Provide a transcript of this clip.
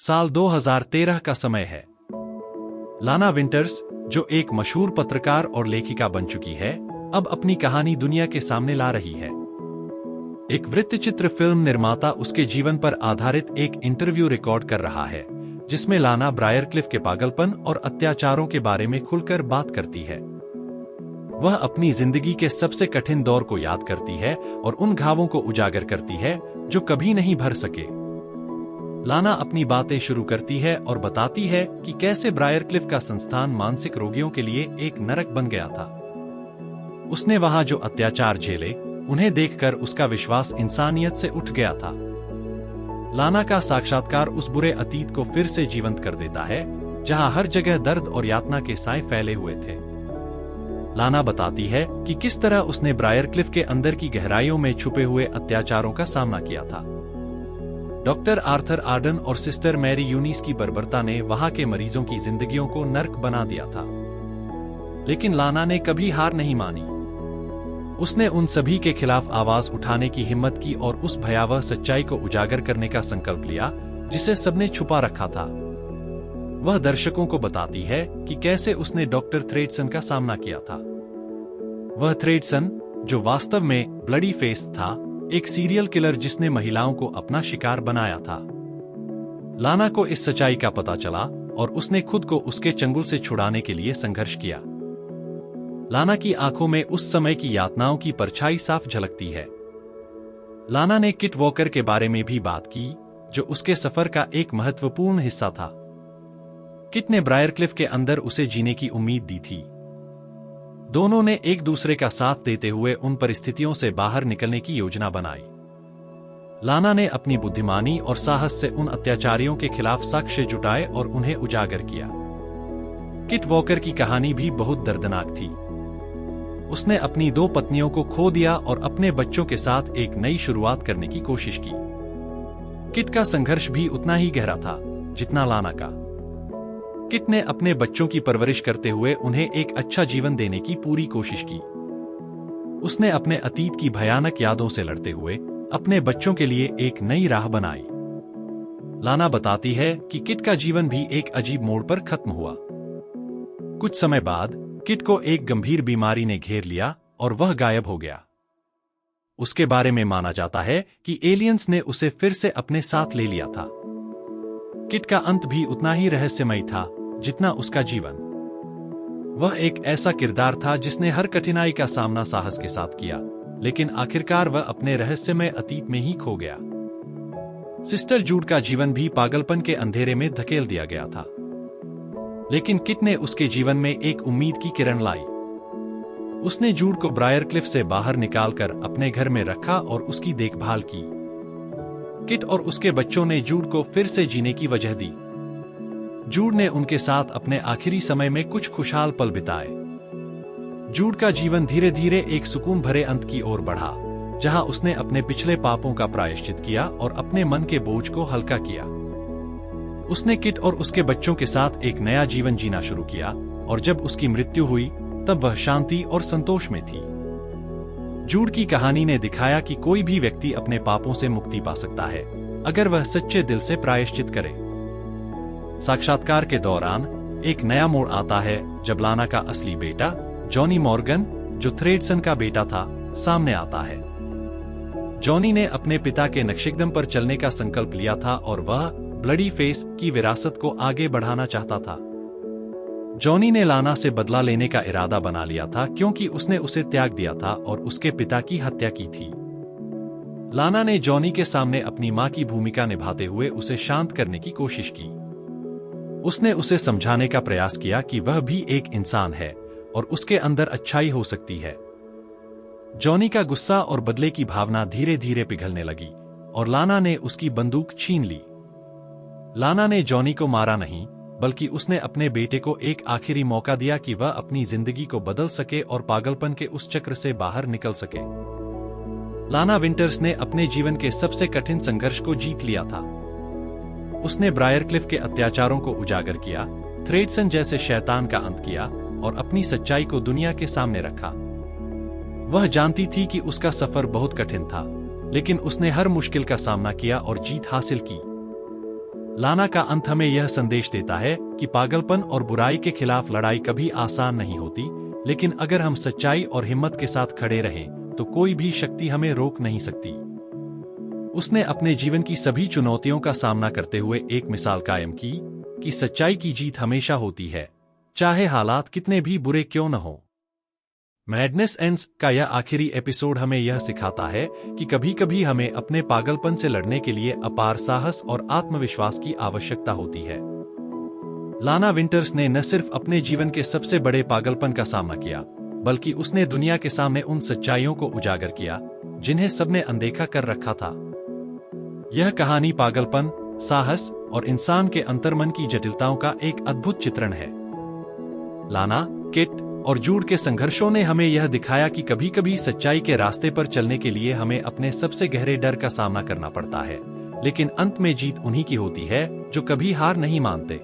साल 2013 का समय है। लाना विंटर्स, जो एक मशहूर पत्रकार और लेखिका बन चुकी है, अब अपनी कहानी दुनिया के सामने ला रही है। एक वृत्तचित्र फिल्म निर्माता उसके जीवन पर आधारित एक इंटरव्यू रिकॉर्ड कर रहा है, जिसमें लाना ब्रायरक्लिफ के पागलपन और अत्याचारों के बारे में खुलकर बात करती है। वह अपनी जिंदगी के सबसे कठिन दौर को याद करती है और उन घावों को उजागर करती है जो कभी नहीं भर सके। लाना अपनी बातें शुरू करती है और बताती है कि कैसे ब्रायरक्लिफ का संस्थान मानसिक रोगियों के लिए एक नरक बन गया था। उसने वहां जो अत्याचार झेले, उन्हें देखकर उसका विश्वास इंसानियत से उठ गया था। लाना का साक्षात्कार उस बुरे अतीत को फिर से जीवंत कर देता है, जहां हर जगह दर्द और यातना के साए फैले हुए थे। लाना बताती है कि किस तरह उसने ब्रायरक्लिफ के अंदर की गहराइयों में छुपे हुए अत्याचारों का सामना किया था। डॉक्टर आर्थर आर्डन और सिस्टर मैरी यूनिस की बर्बरता ने वहां के मरीजों की जिंदगियों को नर्क बना दिया था, लेकिन लाना ने कभी हार नहीं मानी। उसने उन सभी के खिलाफ आवाज उठाने की हिम्मत की और उस भयावह सच्चाई को उजागर करने का संकल्प लिया जिसे सबने छुपा रखा था। वह दर्शकों को बताती है कि कैसे उसने डॉक्टर थ्रेडसन का सामना किया था। वह थ्रेडसन, जो वास्तव में ब्लडी फेस था, एक सीरियल किलर जिसने महिलाओं को अपना शिकार बनाया था। लाना को इस सच्चाई का पता चला और उसने खुद को उसके चंगुल से छुड़ाने के लिए संघर्ष किया। लाना की आंखों में उस समय की यातनाओं की परछाई साफ झलकती है। लाना ने किट वॉकर के बारे में भी बात की, जो उसके सफर का एक महत्वपूर्ण हिस्सा था। किट ने ब्रायरक्लिफ के अंदर उसे जीने की उम्मीद दी थी। दोनों ने एक दूसरे का साथ देते हुए उन परिस्थितियों से बाहर निकलने की योजना बनाई। लाना ने अपनी बुद्धिमानी और साहस से उन अत्याचारियों के खिलाफ साक्ष्य जुटाए और उन्हें उजागर किया। किट वॉकर की कहानी भी बहुत दर्दनाक थी। उसने अपनी 2 पत्नियों को खो दिया और अपने बच्चों के साथ एक नई शुरुआत करने की कोशिश की। किट का संघर्ष भी उतना ही गहरा था जितना लाना का। किट ने अपने बच्चों की परवरिश करते हुए उन्हें एक अच्छा जीवन देने की पूरी कोशिश की। उसने अपने अतीत की भयानक यादों से लड़ते हुए अपने बच्चों के लिए एक नई राह बनाई। लाना बताती है कि किट का जीवन भी एक अजीब मोड़ पर खत्म हुआ। कुछ समय बाद किट को एक गंभीर बीमारी ने घेर लिया और वह गायब हो गया। उसके बारे में माना जाता है कि एलियंस ने उसे फिर से अपने साथ ले लिया था। किट का अंत भी उतना ही रहस्यमय था जितना उसका जीवन। वह एक ऐसा किरदार था जिसने हर कठिनाई का सामना साहस के साथ किया, लेकिन आखिरकार वह अपने रहस्यमय अतीत में ही खो गया। सिस्टर जूड का जीवन भी पागलपन के अंधेरे में धकेल दिया गया था, लेकिन किट ने उसके जीवन में एक उम्मीद की किरण लाई। उसने जूड को ब्रायरक्लिफ से बाहर निकालकर अपने घर में रखा और उसकी देखभाल की। किट और उसके बच्चों ने जूड को फिर से जीने की वजह दी। जूड ने उनके साथ अपने आखिरी समय में कुछ खुशहाल पल बिताए। जूड का जीवन धीरे धीरे एक सुकून भरे अंत की ओर बढ़ा, जहां उसने अपने पिछले पापों का प्रायश्चित किया और अपने मन के बोझ को हल्का किया। उसने किट और उसके बच्चों के साथ एक नया जीवन जीना शुरू किया, और जब उसकी मृत्यु हुई तब वह शांति और संतोष में थी। जूड की कहानी ने दिखाया कि कोई भी व्यक्ति अपने पापों से मुक्ति पा सकता है, अगर वह सच्चे दिल से प्रायश्चित करे। साक्षात्कार के दौरान एक नया मोड़ आता है जब लाना का असली बेटा जॉनी मॉर्गन, जो थ्रेडसन का बेटा था, सामने आता है। जॉनी ने अपने पिता के नक्शेकदम पर चलने का संकल्प लिया था और वह ब्लडी फेस की विरासत को आगे बढ़ाना चाहता था। जॉनी ने लाना से बदला लेने का इरादा बना लिया था, क्योंकि उसने उसे त्याग दिया था और उसके पिता की हत्या की थी। लाना ने जॉनी के सामने अपनी मां की भूमिका निभाते हुए उसे शांत करने की कोशिश की। उसने उसे समझाने का प्रयास किया कि वह भी एक इंसान है और उसके अंदर अच्छाई हो सकती है। जॉनी का गुस्सा और बदले की भावना धीरे धीरे पिघलने लगी और लाना ने उसकी बंदूक छीन ली। लाना ने जॉनी को मारा नहीं, बल्कि उसने अपने बेटे को एक आखिरी मौका दिया कि वह अपनी जिंदगी को बदल सके और पागलपन के उस चक्र से बाहर निकल सके। लाना विंटर्स ने अपने जीवन के सबसे कठिन संघर्ष को जीत लिया था। उसने ब्रायरक्लिफ के अत्याचारों को उजागर किया, थ्रेडसन जैसे शैतान का अंत किया और अपनी सच्चाई को दुनिया के सामने रखा। वह जानती थी कि उसका सफर बहुत कठिन था, लेकिन उसने हर मुश्किल का सामना किया और जीत हासिल की। लाना का अंत हमें यह संदेश देता है कि पागलपन और बुराई के खिलाफ लड़ाई कभी आसान नहीं होती, लेकिन अगर हम सच्चाई और हिम्मत के साथ खड़े रहें तो कोई भी शक्ति हमें रोक नहीं सकती। उसने अपने जीवन की सभी चुनौतियों का सामना करते हुए एक मिसाल कायम की कि सच्चाई की जीत हमेशा होती है, चाहे हालात कितने भी बुरे क्यों न हो। मैडनेस एंड्स का यह आखिरी एपिसोड हमें यह सिखाता है कि कभी-कभी हमें अपने पागलपन से लड़ने के लिए अपार साहस और आत्मविश्वास की आवश्यकता होती है। लाना विंटर्स ने न सिर्फ अपने जीवन के सबसे बड़े पागलपन का सामना किया, बल्कि उसने दुनिया के सामने उन सच्चाइयों को उजागर किया जिन्हें सबने अनदेखा कर रखा था। यह कहानी पागलपन, साहस और इंसान के अंतर्मन की जटिलताओं का एक अद्भुत चित्रण है। लाना, किट और जूड के संघर्षों ने हमें यह दिखाया कि कभी-कभी सच्चाई के रास्ते पर चलने के लिए हमें अपने सबसे गहरे डर का सामना करना पड़ता है, लेकिन अंत में जीत उन्हीं की होती है जो कभी हार नहीं मानते।